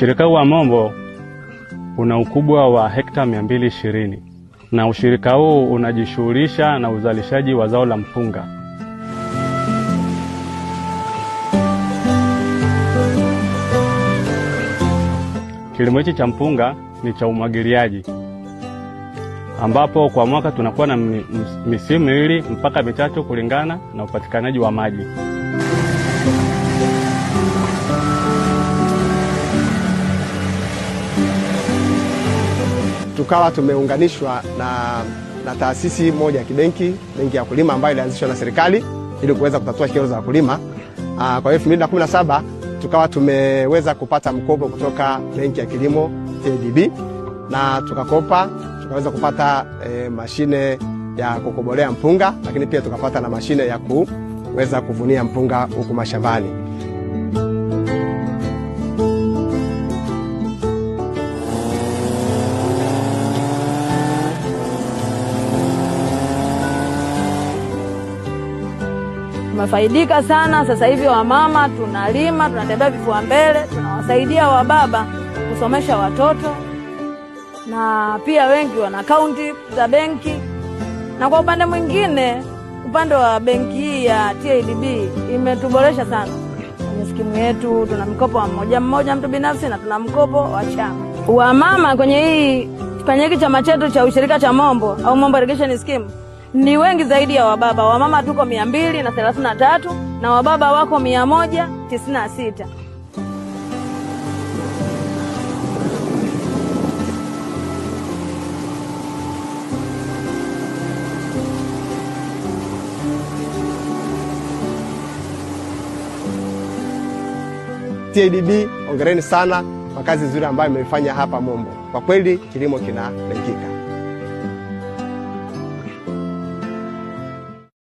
Ushirika wa Mombo una ukubwa wa hekta 220 na ushirika huu unajishughulisha na uzalishaji wa zao la mpunga. Kilimo hichi cha mpunga ni cha umwagiliaji, ambapo kwa mwaka tunakuwa na misimu miwili mpaka mitatu kulingana na upatikanaji wa maji. Tukawa tumeunganishwa na taasisi moja ya kibenki, benki ya wakulima ambayo ilianzishwa na serikali ili kuweza kutatua kero za wakulima. Kwa 2017 tukawa tumeweza kupata mkopo kutoka benki ya kilimo TADB, na tukakopa, tukaweza kupata mashine ya kukobolea mpunga, lakini pia tukapata na mashine ya kuweza kuvunia mpunga huku mashambani. Tumefaidika sana. Sasa hivi wamama tunalima, tunatembea vifua mbele, tunawasaidia wababa kusomesha watoto, na pia wengi wana akaunti za benki. Na kwa upande mwingine, upande wa benki hii ya TADB imetuboresha sana kwenye skimu yetu. Tuna mkopo wa mmoja mtu binafsi, na tuna mkopo wa chama. Wamama kwenye hiki chama chetu cha ushirika cha Mombo au Mombo Irrigation Scheme ni wengi zaidi ya wababa. Wamama tuko 233 na wababa wako 196. TADB, hongereni sana kwa kazi nzuri ambayo imeifanya hapa Mombo. Kwa kweli kilimo kinarekika.